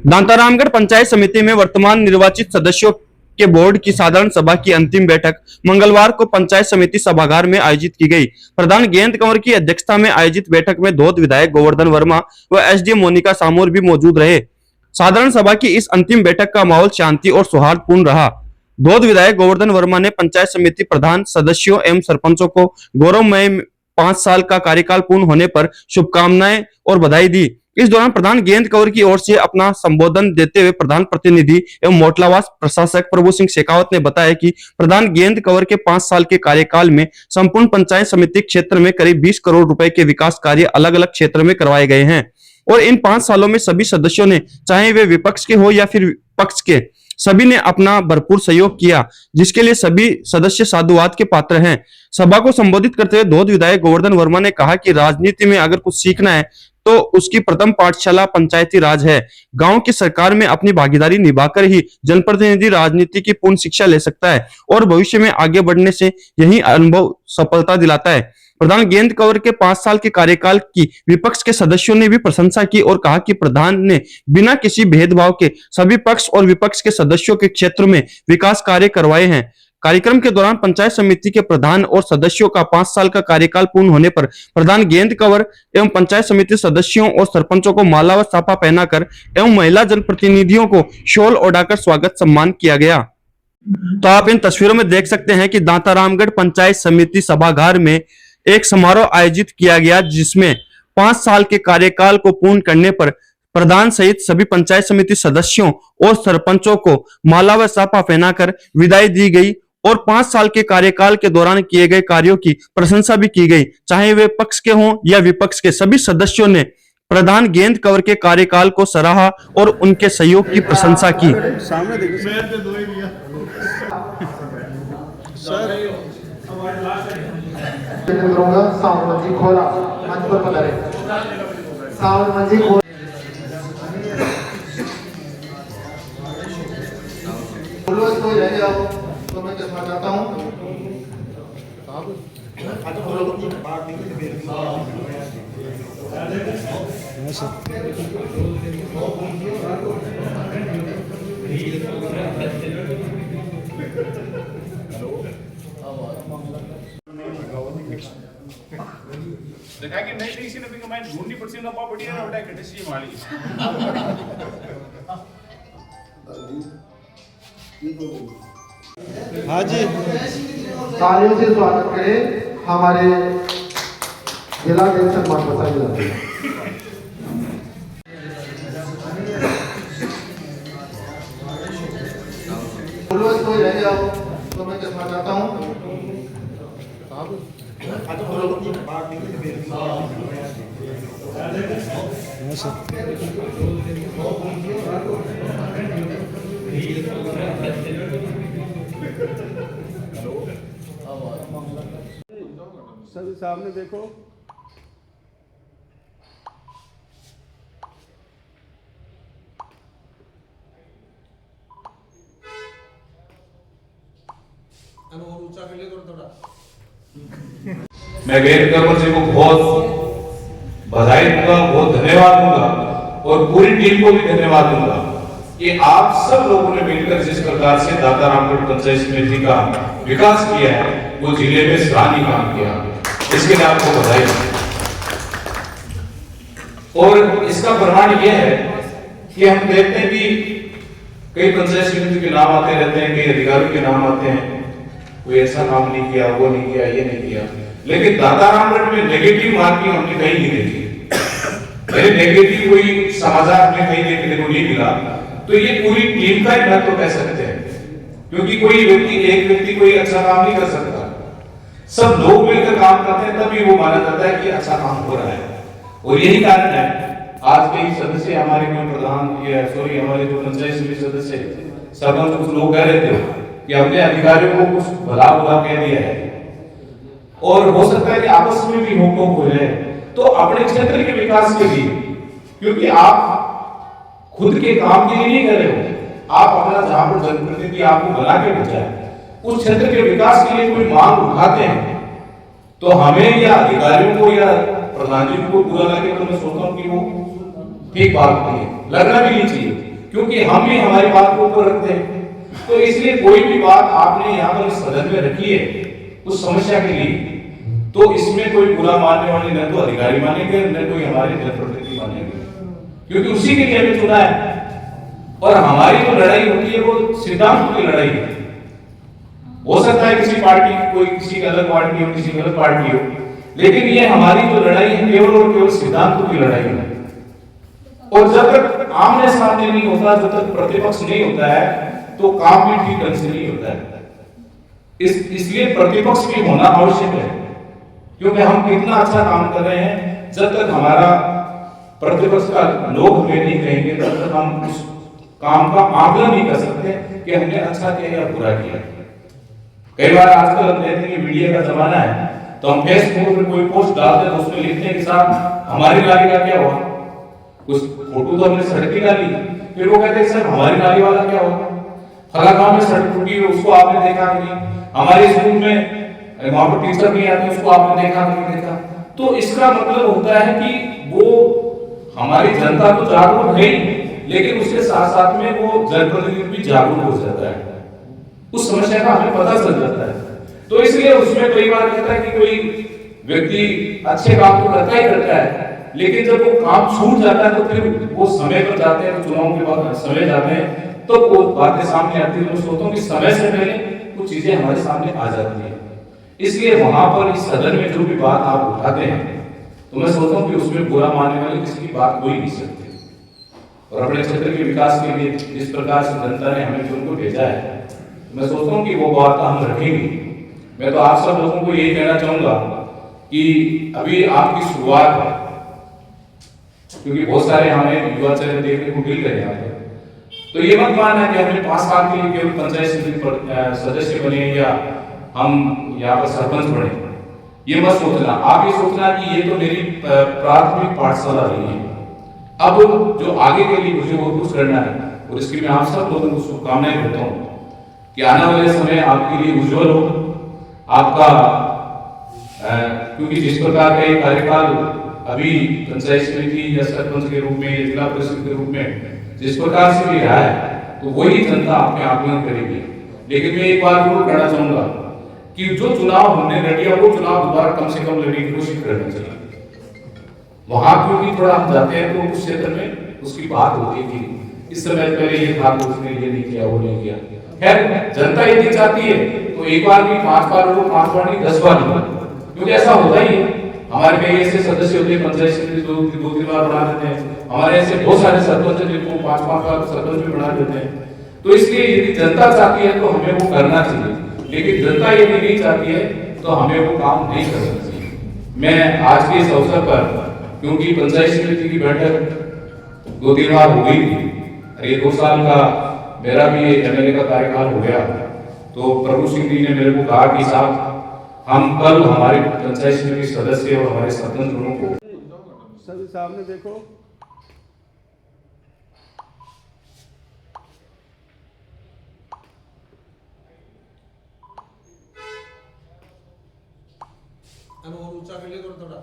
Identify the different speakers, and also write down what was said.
Speaker 1: दांतारामगढ़ पंचायत समिति में वर्तमान निर्वाचित सदस्यों के बोर्ड की साधारण सभा की अंतिम बैठक मंगलवार को पंचायत समिति सभागार में आयोजित की गई। प्रधान गेंद कंवर की अध्यक्षता में आयोजित बैठक में धौद विधायक गोवर्धन वर्मा व एसडीएम मोनिका सामोर भी मौजूद रहे। साधारण सभा की इस अंतिम बैठक का माहौल शांति और सौहार्दपूर्ण रहा। धौद विधायक गोवर्धन वर्मा ने पंचायत समिति प्रधान, सदस्यों एवं सरपंचों को गौरवमय 5 साल का कार्यकाल पूर्ण होने पर शुभकामनाएं और बधाई दी। इस दौरान प्रधान गेंद कंवर की ओर से अपना संबोधन देते हुए प्रधान प्रतिनिधि एवं मोटलावास प्रशासक प्रभु सिंह शेखावत ने बताया कि प्रधान गेंद कंवर के 5 साल के कार्यकाल में संपूर्ण पंचायत समिति क्षेत्र में करीब 20 करोड़ रुपए के विकास कार्य अलग अलग क्षेत्र में करवाए गए हैं और इन 5 सालों में सभी सदस्यों ने, चाहे वे विपक्ष के हो या फिर पक्ष के, सभी ने अपना भरपूर सहयोग किया, जिसके लिए सभी सदस्य साधुवाद के पात्र हैं। सभा को संबोधित करते हुए धौद विधायक गोवर्धन वर्मा ने कहा कि राजनीति में अगर कुछ सीखना है तो उसकी प्रथम पाठशाला पंचायती राज है। गांव की सरकार में अपनी भागीदारी निभाकर ही जनप्रतिनिधि राजनीति की पूर्ण शिक्षा ले सकता है और भविष्य में आगे बढ़ने से यही अनुभव सफलता दिलाता है। प्रधान गेंद कंवर के 5 साल के कार्यकाल की विपक्ष के सदस्यों ने भी प्रशंसा की और कहा कि प्रधान ने बिना किसी भेदभाव के सभी पक्ष और विपक्ष के सदस्यों के क्षेत्र में विकास कार्य करवाए हैं। कार्यक्रम के दौरान पंचायत समिति के प्रधान और सदस्यों का 5 साल का कार्यकाल पूर्ण होने पर प्रधान गेंद कंवर एवं पंचायत समिति सदस्यों और सरपंचों को माला व साफा पहनाकर एवं महिला जनप्रतिनिधियों को शॉल ओढ़ाकर स्वागत सम्मान किया गया। तो आप इन तस्वीरों में देख सकते हैं कि दांतारामगढ़ पंचायत समिति सभागार में एक समारोह आयोजित किया गया, जिसमें 5 साल के कार्यकाल को पूर्ण करने पर प्रधान सहित सभी पंचायत समिति सदस्यों और सरपंचों को माला व साफा पहनाकर विदाई दी गई और 5 साल के कार्यकाल के दौरान किए गए कार्यों की प्रशंसा भी की गई। चाहे वे पक्ष के हों या विपक्ष के, सभी सदस्यों ने प्रधान गेंद कंवर के कार्यकाल को सराहा और उनके सहयोग की प्रशंसा की।
Speaker 2: तो मैं कहना चाहता हूँ
Speaker 3: देखा कि नहीं इसी ने भी कमाई ढूंढनी पड़ती ना प्रॉपर्टी है उठा के सी माली
Speaker 4: हाँ जी,
Speaker 2: तालियों से स्वागत करें हमारे जिला के सम्मान प्रसाद रह जाओ तो मैं कहना चाहता हूँ
Speaker 4: सभी सामने देखो।
Speaker 5: मैं गेंद कंवर जी को बहुत बधाई दूंगा, बहुत धन्यवाद दूंगा और पूरी टीम को भी धन्यवाद दूंगा कि आप सब लोगों ने मिलकर जिस प्रकार से दांतारामगढ़ पंचायत समिति का विकास किया है, वो जिले में सराहनीय काम किया, इसके लिए आपको बधाई। और इसका प्रमाण यह है कि हम देखते हैं कि कई पंचायत समिति के नाम आते रहते हैं, कई अधिकारियों के नाम आते हैं, कोई ऐसा काम नहीं किया, वो नहीं किया, ये नहीं किया, लेकिन दांतारामगढ़ में नेगेटिव मार्किंग हमने कहीं नहीं देखी। मेरे नेगेटिव कोई समाचार हमने कहीं देखने को नहीं मिला। तो ये पूरी टीम का ही महत्व कह सकते हैं, क्योंकि कोई व्यक्ति, एक व्यक्ति कोई अच्छा काम नहीं कर सकता, सब लोग मिलकर काम करते हैं, तभी वो माना जाता है कि अच्छा काम हो रहा है। और यही कारण है आज कई सदस्य हमारे, कोई प्रधान या सॉरी हमारे जो पंचायत समिति सदस्य सरपंच, कुछ लोग कह रहे थे कि हमने अधिकारियों को कुछ भला बुरा कह दिया है और हो सकता है कि आपस में भी नोक-झोंक हो जाए, तो अपने क्षेत्र के विकास के लिए, क्योंकि आप खुद के काम के लिए नहीं कर रहे हो, आप अपना जहां पर जनप्रतिनिधि आपको बना के भेजा है, उस क्षेत्र के विकास के लिए कोई मांग उठाते हैं, तो हमें या अधिकारियों को या प्रधान जी को बुरा लगे तो मैं सोचता हूँ कि वो ठीक बात नहीं है, लगना भी नहीं चाहिए। क्योंकि हम ही हमारी बात को ऊपर रखते हैं। तो इसलिए कोई भी बात आपने यहाँ पर सदन में रखी है उस समस्या के लिए, तो इसमें कोई बुरा मानने वाले न तो अधिकारी मानेंगे न कोई हमारे जनप्रतिनिधि मानेंगे, क्योंकि उसी के लिए हमें चुना है। और हमारी जो लड़ाई होती है वो सिद्धांत की लड़ाई है। हो सकता है किसी पार्टी की कोई किसी अलग पार्टी हो, किसी अलग पार्टी हो, लेकिन ये हमारी जो लड़ाई है केवल और केवल सिद्धांतों की लड़ाई है। और जब तक आमने सामने नहीं होता, जब तक प्रतिपक्ष नहीं होता है, तो काम भी ठीक ढंग से नहीं होता है। इसलिए प्रतिपक्ष भी होना आवश्यक है, क्योंकि हम कितना अच्छा काम कर रहे हैं, जब तक हमारा प्रतिपक्ष का लोग हमें नहीं कहेंगे तब तक हम उस काम का आकलन नहीं कर सकते कि हमने अच्छा किया या बुरा किया। कई बार आजकल हम देखते हैं मीडिया का जमाना है, तो हम फेसबुक पर कोई पोस्ट डालते हैं तो उसमें लिखते हैं कि साहब हमारी नाली का क्या हुआ, कुछ फोटो तो हमने सड़क की डाली, फिर वो कहते हैं सर हमारी नाली वाला क्या हुआ, फला गांव में सड़क टूटी है उसको आपने देखा कि नहीं, हमारे स्कूल में वहां पर टीचर नहीं आते उसको आपने देखा कि नहीं देखा। तो इसका मतलब होता है कि वो हमारी जनता तो जागरूक है ही, लेकिन उसके साथ साथ में वो जनप्रतिनिधि भी जागरूक हो जाता है, उस समस्या का हमें पता चल जाता है। तो इसलिए उसमें कई बार कहता है कि कोई व्यक्ति अच्छे काम तो करता ही करता है, लेकिन जब वो काम छूट जाता है तो फिर वो समय पर जाते हैं, चुनाव के बाद समय जाते हैं, तो वो बातें सामने आती है। मैं सोचता हूँ कि समय से पहले कुछ चीजें हमारे सामने आ जाती हैं। इसलिए वहां पर इस सदन में जो भी बात आप उठाते हैं, तो मैं सोचता हूँ कि उसमें बुरा मानने वाले किसी की बात हो ही नहीं सकती। और अपने क्षेत्र के विकास के लिए जिस प्रकार से जनता ने हमें उनको भेजा है, मैं सोचता हूँ कि वो बात हम रखेंगे। मैं तो आप सब लोगों को यही कहना चाहूंगा कि अभी आपकी शुरुआत है, क्योंकि बहुत सारे हमें युवा चेहरे देखने को मिल रहे हैं। तो ये मत मानना कि हमने 5 साल के लिए केवल पंचायत समिति सदस्य बने या हम यहाँ पर सरपंच बने, ये मत सोचना। आप ये सोचना कि ये तो मेरी प्राथमिक पाठशाला रही है, अब जो आगे के लिए मुझे वो कुछ करना है। और इसके लिए आप सब लोगों को शुभकामनाएं देता हूँ कि आने वाले समय आपके लिए उज्जवल हो। आपका क्योंकि जिस प्रकार का ये कार्यकाल अभी पंचायत समिति या सरपंच के रूप में या जिला परिषद के रूप में जिस प्रकार से भी रहा है, तो वही जनता आपके आकलन करेगी। लेकिन मैं एक बात जरूर कहना चाहूंगा कि जो चुनाव हमने लड़िया वो चुनाव दोबारा कम से कम लड़ने की कोशिश करनी चाहिए। वहां क्योंकि थोड़ा हम जाते हैं तो उस क्षेत्र में उसकी बात होती थी, इस समय पहले ये था तो उसने ये नहीं किया वो नहीं किया। खैर जनता यदि चाहती है तो एक बार भी 5 बार लो, 5 बार नहीं 10 बार लो, क्योंकि ऐसा होता ही है। हमारे कई ऐसे सदस्य होते हैं पंचायत समिति 2-3 बार बना देते हैं, हमारे ऐसे बहुत सारे सरपंच हैं जिनको 5-5 बार सरपंच भी बना देते हैं। तो इसलिए यदि जनता चाहती है तो हमें वो करना चाहिए, लेकिन जनता यदि नहीं चाहती है तो हमें वो काम नहीं करना चाहिए। मैं आज के इस अवसर पर, क्योंकि पंचायत समिति की बैठक 2-3 बार हो गई थी, ये 2 साल का मेरा भी एमएलए का कार्यकाल हो गया, तो प्रभु सिंह जी ने मेरे को कहा कि साहब हम कल हमारे पंचायत समिति सदस्य और हमारे सरपंच दोनों को
Speaker 4: सभी सामने देखो।
Speaker 2: ऊंचा कर ले थोड़ा।